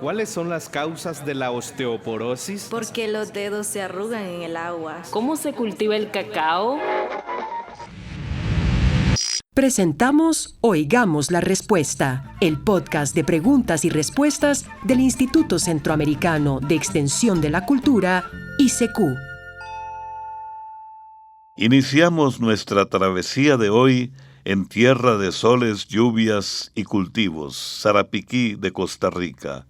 ¿Cuáles son las causas de la osteoporosis? Porque los dedos se arrugan en el agua. ¿Cómo se cultiva el cacao? Presentamos Oigamos la Respuesta, el podcast de preguntas y respuestas del Instituto Centroamericano de Extensión de la Cultura, ICQ. Iniciamos nuestra travesía de hoy en tierra de soles, lluvias y cultivos, Sarapiquí de Costa Rica.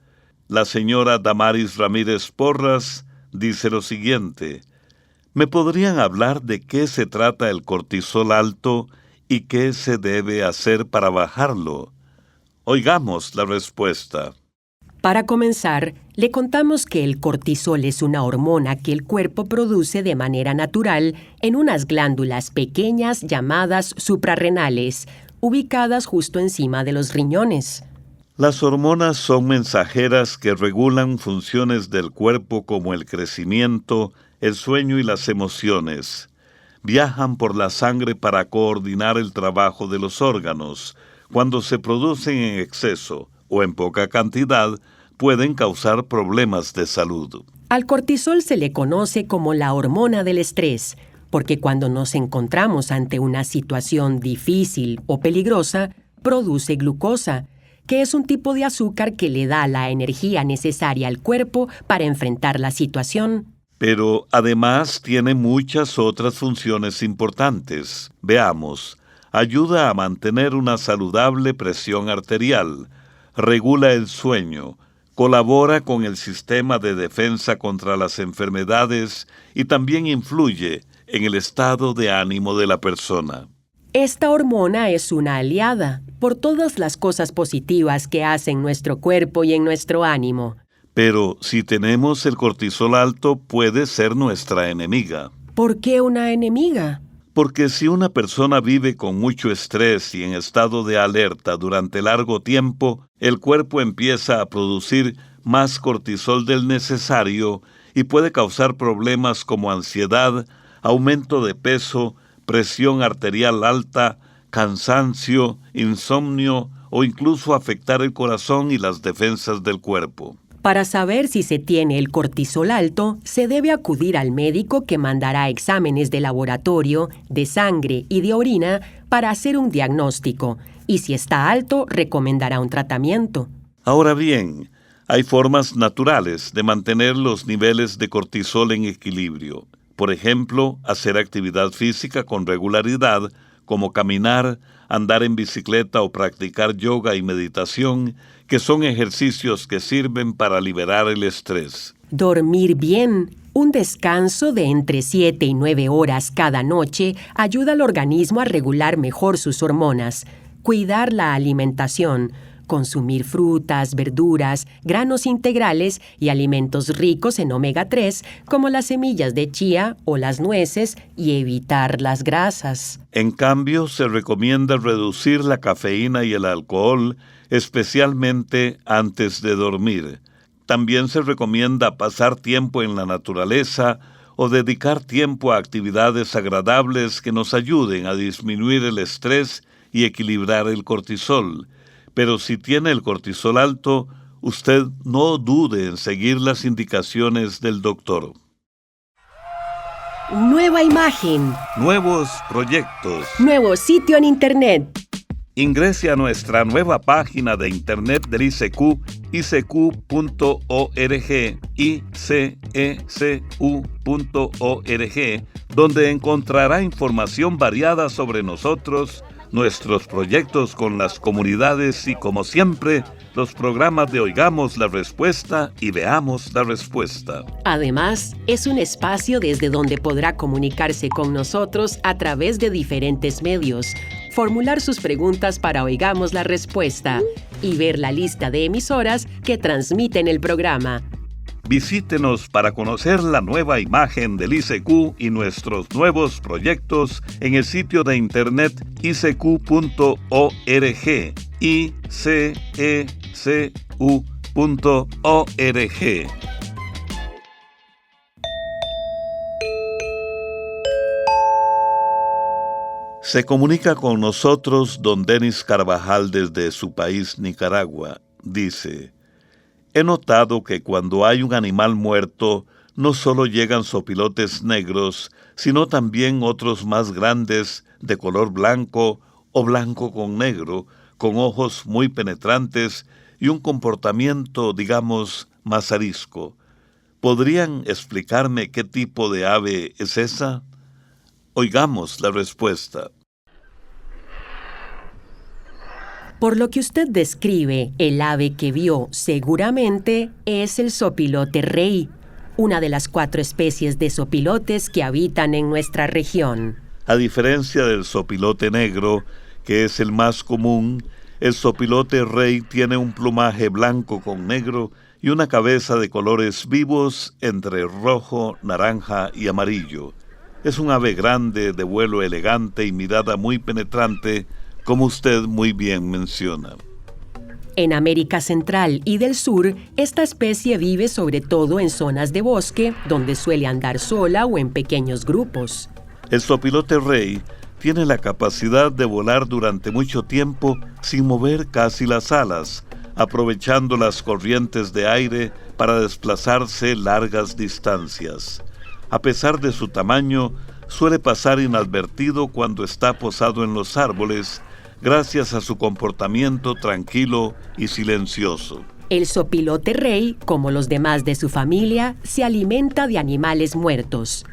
La señora Damaris Ramírez Porras dice lo siguiente: ¿me podrían hablar de qué se trata el cortisol alto y qué se debe hacer para bajarlo? Oigamos la respuesta. Para comenzar, le contamos que el cortisol es una hormona que el cuerpo produce de manera natural en unas glándulas pequeñas llamadas suprarrenales, ubicadas justo encima de los riñones. Las hormonas son mensajeras que regulan funciones del cuerpo como el crecimiento, el sueño y las emociones. Viajan por la sangre para coordinar el trabajo de los órganos. Cuando se producen en exceso o en poca cantidad, pueden causar problemas de salud. Al cortisol se le conoce como la hormona del estrés, porque cuando nos encontramos ante una situación difícil o peligrosa, produce glucosa, que es un tipo de azúcar que le da la energía necesaria al cuerpo para enfrentar la situación. Pero además tiene muchas otras funciones importantes. Veamos: ayuda a mantener una saludable presión arterial, regula el sueño, colabora con el sistema de defensa contra las enfermedades y también influye en el estado de ánimo de la persona. Esta hormona es una aliada por todas las cosas positivas que hace en nuestro cuerpo y en nuestro ánimo. Pero si tenemos el cortisol alto, puede ser nuestra enemiga. ¿Por qué una enemiga? Porque si una persona vive con mucho estrés y en estado de alerta durante largo tiempo, el cuerpo empieza a producir más cortisol del necesario y puede causar problemas como ansiedad, aumento de peso, presión arterial alta, cansancio, insomnio o incluso afectar el corazón y las defensas del cuerpo. Para saber si se tiene el cortisol alto, se debe acudir al médico que mandará exámenes de laboratorio, de sangre y de orina para hacer un diagnóstico, y si está alto, recomendará un tratamiento. Ahora bien, hay formas naturales de mantener los niveles de cortisol en equilibrio. Por ejemplo, hacer actividad física con regularidad, como caminar, andar en bicicleta o practicar yoga y meditación, que son ejercicios que sirven para liberar el estrés. Dormir bien. Un descanso de entre 7 y 9 horas cada noche ayuda al organismo a regular mejor sus hormonas. Cuidar la alimentación. Consumir frutas, verduras, granos integrales y alimentos ricos en omega 3, como las semillas de chía o las nueces, y evitar las grasas. En cambio, se recomienda reducir la cafeína y el alcohol, especialmente antes de dormir. También se recomienda pasar tiempo en la naturaleza o dedicar tiempo a actividades agradables que nos ayuden a disminuir el estrés y equilibrar el cortisol. Pero si tiene el cortisol alto, usted no dude en seguir las indicaciones del doctor. Nueva imagen. Nuevos proyectos. Nuevo sitio en Internet. Ingrese a nuestra nueva página de Internet del ICQ, icq.org, icecu.org, donde encontrará información variada sobre nosotros, nuestros proyectos con las comunidades y, como siempre, los programas de Oigamos la Respuesta y Veamos la Respuesta. Además, es un espacio desde donde podrá comunicarse con nosotros a través de diferentes medios, formular sus preguntas para Oigamos la Respuesta y ver la lista de emisoras que transmiten el programa. Visítenos para conocer la nueva imagen del ICQ y nuestros nuevos proyectos en el sitio de internet icq.org, icecu.org. Se comunica con nosotros don Denis Carvajal desde su país, Nicaragua. Dice: He notado que cuando hay un animal muerto, no solo llegan zopilotes negros, sino también otros más grandes de color blanco o blanco con negro, con ojos muy penetrantes y un comportamiento, digamos, más arisco. ¿Podrían explicarme qué tipo de ave es esa? Oigamos la respuesta. Por lo que usted describe, el ave que vio seguramente es el zopilote rey, una de las 4 especies de zopilotes que habitan en nuestra región. A diferencia del zopilote negro, que es el más común, el zopilote rey tiene un plumaje blanco con negro y una cabeza de colores vivos entre rojo, naranja y amarillo. Es un ave grande, de vuelo elegante y mirada muy penetrante, como usted muy bien menciona. En América Central y del Sur, esta especie vive sobre todo en zonas de bosque, donde suele andar sola o en pequeños grupos. El zopilote rey tiene la capacidad de volar durante mucho tiempo sin mover casi las alas, aprovechando las corrientes de aire para desplazarse largas distancias. A pesar de su tamaño, suele pasar inadvertido cuando está posado en los árboles, gracias a su comportamiento tranquilo y silencioso. El zopilote rey, como los demás de su familia, se alimenta de animales muertos.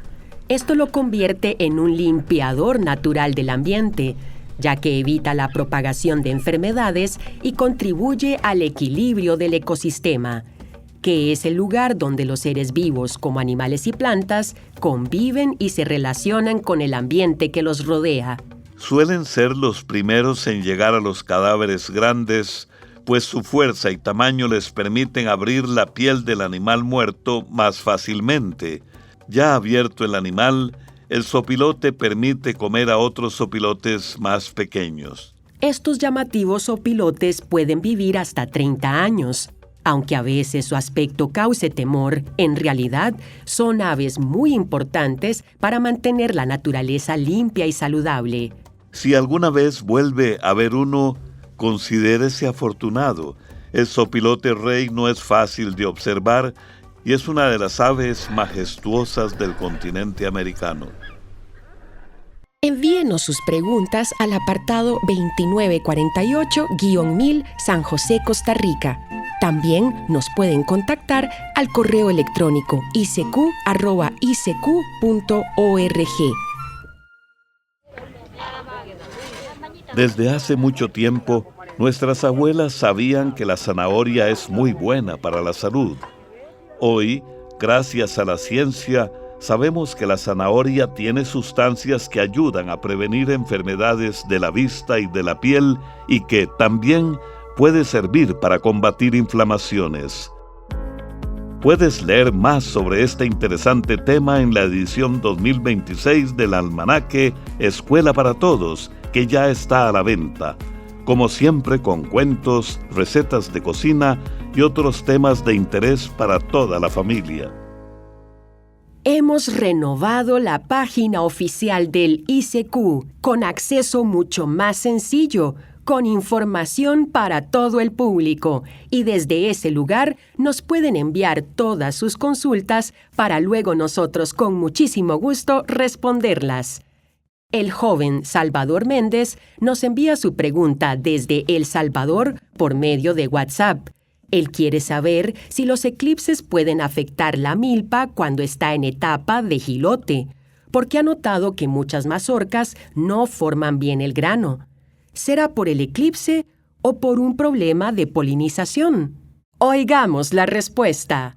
Esto lo convierte en un limpiador natural del ambiente, ya que evita la propagación de enfermedades y contribuye al equilibrio del ecosistema, que es el lugar donde los seres vivos, como animales y plantas, conviven y se relacionan con el ambiente que los rodea. Suelen ser los primeros en llegar a los cadáveres grandes, pues su fuerza y tamaño les permiten abrir la piel del animal muerto más fácilmente. Ya abierto el animal, el zopilote permite comer a otros zopilotes más pequeños. Estos llamativos zopilotes pueden vivir hasta 30 años. Aunque a veces su aspecto cause temor, en realidad son aves muy importantes para mantener la naturaleza limpia y saludable. Si alguna vez vuelve a ver uno, considérese afortunado. El zopilote rey no es fácil de observar y es una de las aves majestuosas del continente americano. Envíenos sus preguntas al apartado 2948-1000 San José, Costa Rica. También nos pueden contactar al correo electrónico icq@icq.org. Desde hace mucho tiempo, nuestras abuelas sabían que la zanahoria es muy buena para la salud. Hoy, gracias a la ciencia, sabemos que la zanahoria tiene sustancias que ayudan a prevenir enfermedades de la vista y de la piel y que también puede servir para combatir inflamaciones. Puedes leer más sobre este interesante tema en la edición 2026 del almanaque Escuela para Todos, que ya está a la venta, como siempre con cuentos, recetas de cocina y otros temas de interés para toda la familia. Hemos renovado la página oficial del ICQ con acceso mucho más sencillo, con información para todo el público, y desde ese lugar nos pueden enviar todas sus consultas para luego nosotros con muchísimo gusto responderlas. El joven Salvador Méndez nos envía su pregunta desde El Salvador por medio de WhatsApp. Él quiere saber si los eclipses pueden afectar la milpa cuando está en etapa de jilote, porque ha notado que muchas mazorcas no forman bien el grano. ¿Será por el eclipse o por un problema de polinización? Oigamos la respuesta.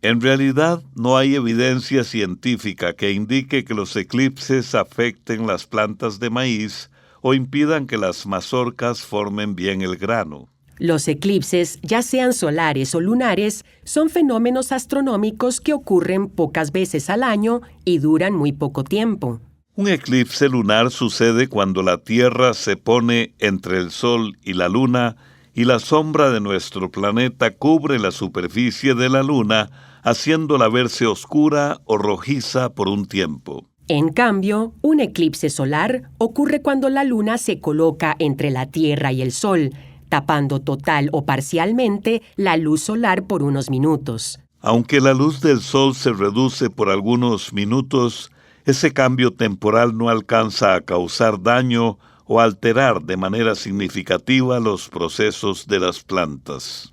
En realidad, no hay evidencia científica que indique que los eclipses afecten las plantas de maíz o impidan que las mazorcas formen bien el grano. Los eclipses, ya sean solares o lunares, son fenómenos astronómicos que ocurren pocas veces al año y duran muy poco tiempo. Un eclipse lunar sucede cuando la Tierra se pone entre el Sol y la Luna y la sombra de nuestro planeta cubre la superficie de la Luna, haciéndola verse oscura o rojiza por un tiempo. En cambio, un eclipse solar ocurre cuando la Luna se coloca entre la Tierra y el Sol, tapando total o parcialmente la luz solar por unos minutos. Aunque la luz del sol se reduce por algunos minutos, ese cambio temporal no alcanza a causar daño o alterar de manera significativa los procesos de las plantas.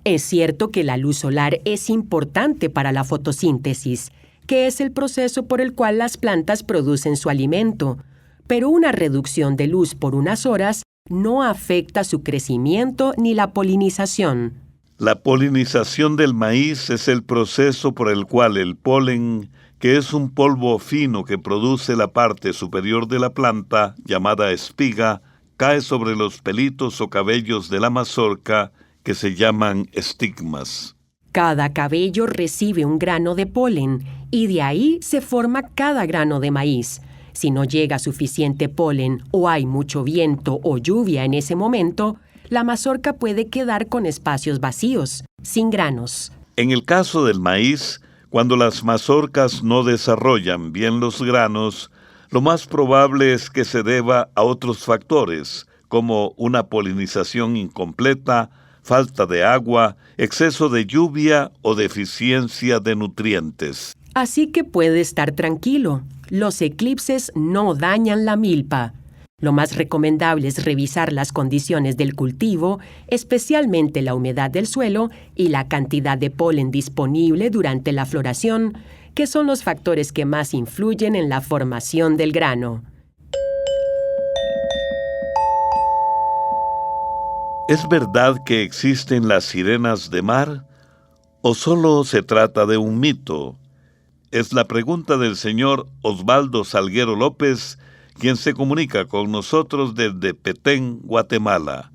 Es cierto que la luz solar es importante para la fotosíntesis, que es el proceso por el cual las plantas producen su alimento, pero una reducción de luz por unas horas no afecta su crecimiento ni la polinización. La polinización del maíz es el proceso por el cual el polen, que es un polvo fino que produce la parte superior de la planta, llamada espiga, cae sobre los pelitos o cabellos de la mazorca, que se llaman estigmas. Cada cabello recibe un grano de polen y de ahí se forma cada grano de maíz. Si no llega suficiente polen o hay mucho viento o lluvia en ese momento, la mazorca puede quedar con espacios vacíos, sin granos. En el caso del maíz, cuando las mazorcas no desarrollan bien los granos, lo más probable es que se deba a otros factores, como una polinización incompleta, falta de agua, exceso de lluvia o deficiencia de nutrientes. Así que puede estar tranquilo. Los eclipses no dañan la milpa. Lo más recomendable es revisar las condiciones del cultivo, especialmente la humedad del suelo y la cantidad de polen disponible durante la floración, que son los factores que más influyen en la formación del grano. ¿Es verdad que existen las sirenas de mar? ¿O solo se trata de un mito? Es la pregunta del señor Osvaldo Salguero López, quien se comunica con nosotros desde Petén, Guatemala.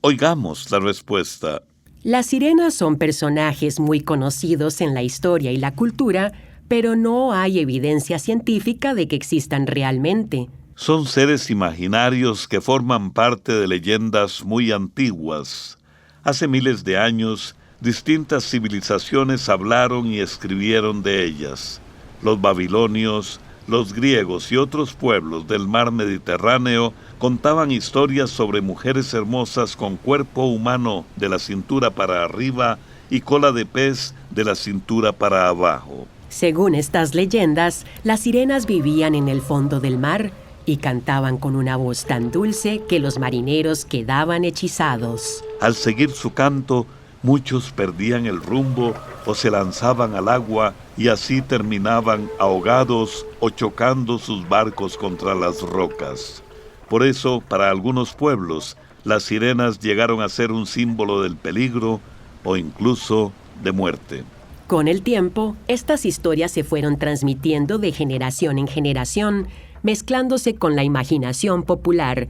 Oigamos la respuesta. Las sirenas son personajes muy conocidos en la historia y la cultura, pero no hay evidencia científica de que existan realmente. Son seres imaginarios que forman parte de leyendas muy antiguas. Hace miles de años, distintas civilizaciones hablaron y escribieron de ellas. Los babilonios, los griegos y otros pueblos del mar Mediterráneo contaban historias sobre mujeres hermosas con cuerpo humano de la cintura para arriba y cola de pez de la cintura para abajo. Según estas leyendas, las sirenas vivían en el fondo del mar y cantaban con una voz tan dulce que los marineros quedaban hechizados. Al seguir su canto, muchos perdían el rumbo o se lanzaban al agua y así terminaban ahogados o chocando sus barcos contra las rocas. Por eso, para algunos pueblos, las sirenas llegaron a ser un símbolo del peligro o incluso de muerte. Con el tiempo, estas historias se fueron transmitiendo de generación en generación, mezclándose con la imaginación popular.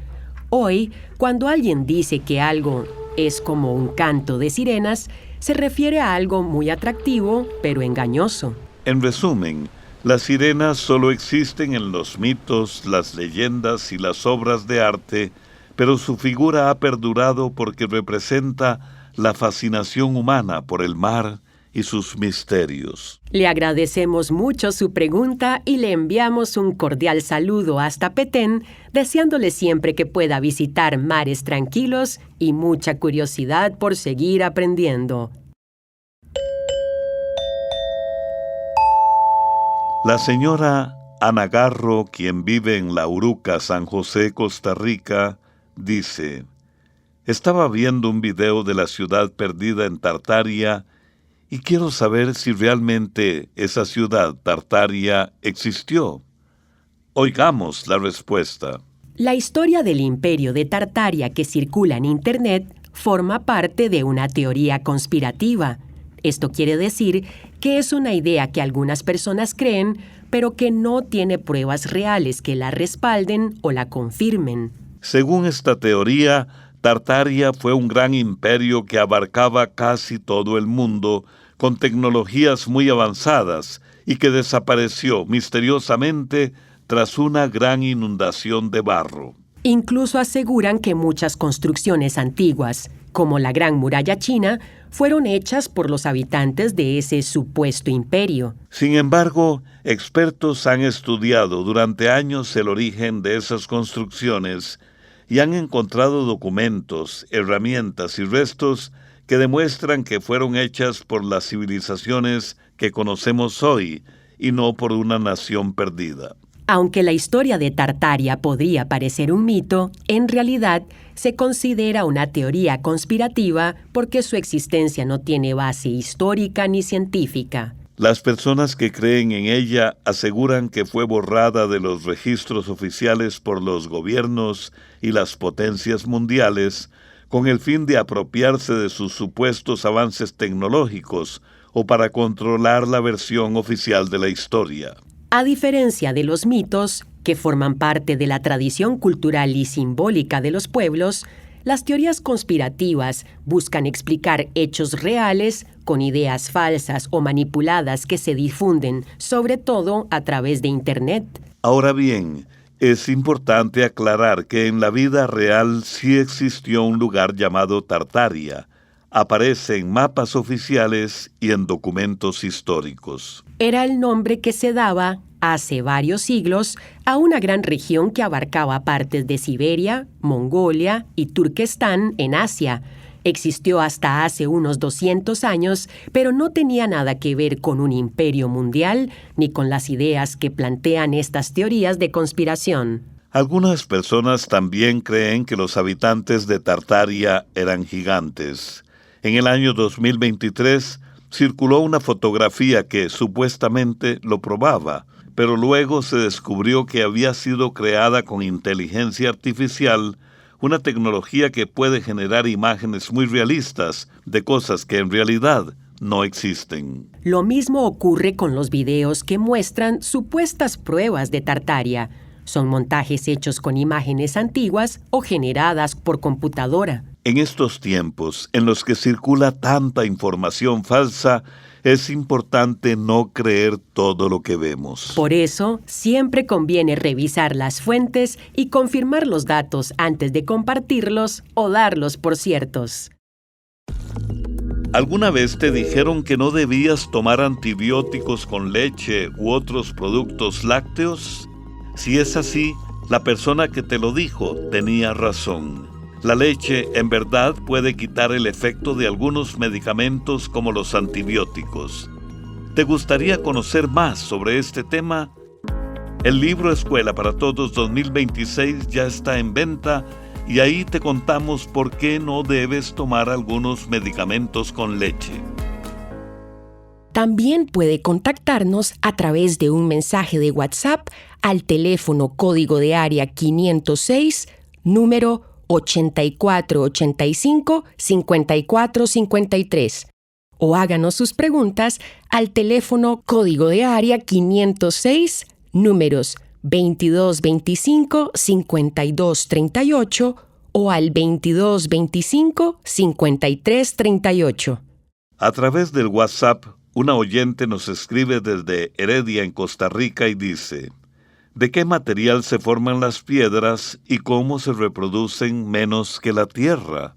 Hoy, cuando alguien dice que algo es como un canto de sirenas, se refiere a algo muy atractivo, pero engañoso. En resumen, las sirenas solo existen en los mitos, las leyendas y las obras de arte, pero su figura ha perdurado porque representa la fascinación humana por el mar y sus misterios. Le agradecemos mucho su pregunta y le enviamos un cordial saludo hasta Petén, deseándole siempre que pueda visitar mares tranquilos y mucha curiosidad por seguir aprendiendo. La señora Ana Garro, quien vive en La Uruca, San José, Costa Rica, dice: estaba viendo un video de la ciudad perdida en Tartaria y quiero saber si realmente esa ciudad, Tartaria, existió. Oigamos la respuesta. La historia del imperio de Tartaria que circula en Internet forma parte de una teoría conspirativa. Esto quiere decir que es una idea que algunas personas creen, pero que no tiene pruebas reales que la respalden o la confirmen. Según esta teoría, Tartaria fue un gran imperio que abarcaba casi todo el mundo, con tecnologías muy avanzadas, y que desapareció misteriosamente tras una gran inundación de barro. Incluso aseguran que muchas construcciones antiguas, como la Gran Muralla China, fueron hechas por los habitantes de ese supuesto imperio. Sin embargo, expertos han estudiado durante años el origen de esas construcciones y han encontrado documentos, herramientas y restos que demuestran que fueron hechas por las civilizaciones que conocemos hoy y no por una nación perdida. Aunque la historia de Tartaria podría parecer un mito, en realidad se considera una teoría conspirativa porque su existencia no tiene base histórica ni científica. Las personas que creen en ella aseguran que fue borrada de los registros oficiales por los gobiernos y las potencias mundiales con el fin de apropiarse de sus supuestos avances tecnológicos o para controlar la versión oficial de la historia. A diferencia de los mitos, que forman parte de la tradición cultural y simbólica de los pueblos, las teorías conspirativas buscan explicar hechos reales con ideas falsas o manipuladas que se difunden, sobre todo a través de Internet. Ahora bien, es importante aclarar que en la vida real sí existió un lugar llamado Tartaria. Aparece en mapas oficiales y en documentos históricos. Era el nombre que se daba, hace varios siglos, a una gran región que abarcaba partes de Siberia, Mongolia y Turquestán en Asia. Existió hasta hace unos 200 años, pero no tenía nada que ver con un imperio mundial ni con las ideas que plantean estas teorías de conspiración. Algunas personas también creen que los habitantes de Tartaria eran gigantes. En el año 2023 circuló una fotografía que supuestamente lo probaba, pero luego se descubrió que había sido creada con inteligencia artificial, una tecnología que puede generar imágenes muy realistas de cosas que en realidad no existen. Lo mismo ocurre con los videos que muestran supuestas pruebas de Tartaria. Son montajes hechos con imágenes antiguas o generadas por computadora. En estos tiempos, en los que circula tanta información falsa, es importante no creer todo lo que vemos. Por eso, siempre conviene revisar las fuentes y confirmar los datos antes de compartirlos o darlos por ciertos. ¿Alguna vez te dijeron que no debías tomar antibióticos con leche u otros productos lácteos? Si es así, la persona que te lo dijo tenía razón. La leche, en verdad, puede quitar el efecto de algunos medicamentos como los antibióticos. ¿Te gustaría conocer más sobre este tema? El libro Escuela para Todos 2026 ya está en venta y ahí te contamos por qué no debes tomar algunos medicamentos con leche. También puede contactarnos a través de un mensaje de WhatsApp al teléfono código de área 506, número 8485-5453. O háganos sus preguntas al teléfono código de área 506, números 2225-5238 o al 2225-5338. A través del WhatsApp, una oyente nos escribe desde Heredia, en Costa Rica, y dice: ¿de qué material se forman las piedras y cómo se reproducen menos que la tierra?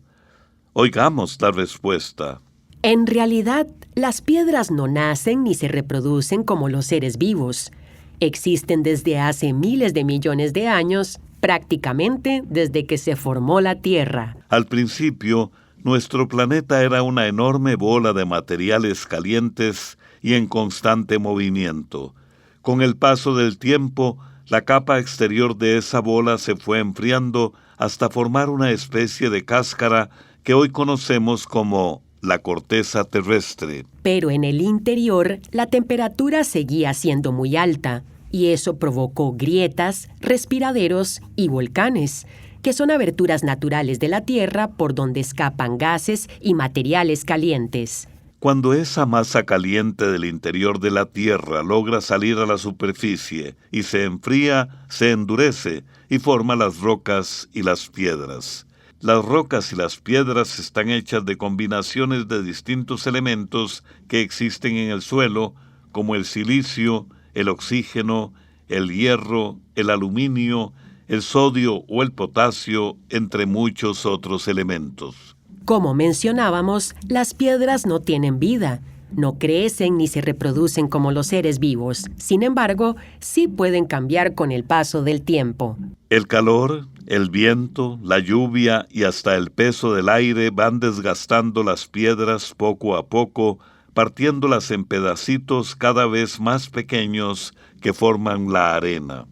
Oigamos la respuesta. En realidad, las piedras no nacen ni se reproducen como los seres vivos. Existen desde hace miles de millones de años, prácticamente desde que se formó la Tierra. Al principio, nuestro planeta era una enorme bola de materiales calientes y en constante movimiento. Con el paso del tiempo, la capa exterior de esa bola se fue enfriando hasta formar una especie de cáscara que hoy conocemos como la corteza terrestre. Pero en el interior, la temperatura seguía siendo muy alta, y eso provocó grietas, respiraderos y volcanes, que son aberturas naturales de la Tierra por donde escapan gases y materiales calientes. Cuando esa masa caliente del interior de la Tierra logra salir a la superficie y se enfría, se endurece y forma las rocas y las piedras. Las rocas y las piedras están hechas de combinaciones de distintos elementos que existen en el suelo, como el silicio, el oxígeno, el hierro, el aluminio, el sodio o el potasio, entre muchos otros elementos. Como mencionábamos, las piedras no tienen vida. No crecen ni se reproducen como los seres vivos. Sin embargo, sí pueden cambiar con el paso del tiempo. El calor, el viento, la lluvia y hasta el peso del aire van desgastando las piedras poco a poco, partiéndolas en pedacitos cada vez más pequeños que forman la arena.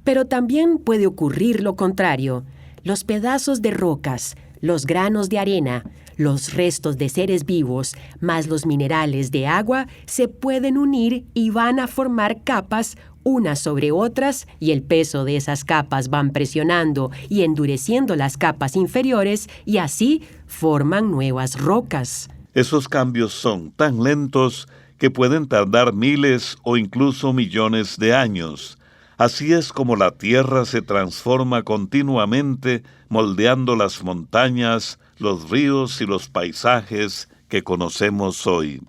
Pero también puede ocurrir lo contrario. Los pedazos de rocas, los granos de arena, los restos de seres vivos, más los minerales de agua, se pueden unir y van a formar capas unas sobre otras, y el peso de esas capas van presionando y endureciendo las capas inferiores, y así forman nuevas rocas. Esos cambios son tan lentos que pueden tardar miles o incluso millones de años. Así es como la Tierra se transforma continuamente, moldeando las montañas, los ríos y los paisajes que conocemos hoy.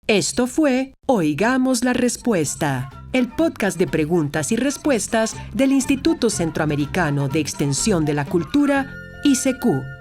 Esto fue Oigamos la Respuesta, el podcast de preguntas y respuestas del Instituto Centroamericano de Extensión de la Cultura, ICQ.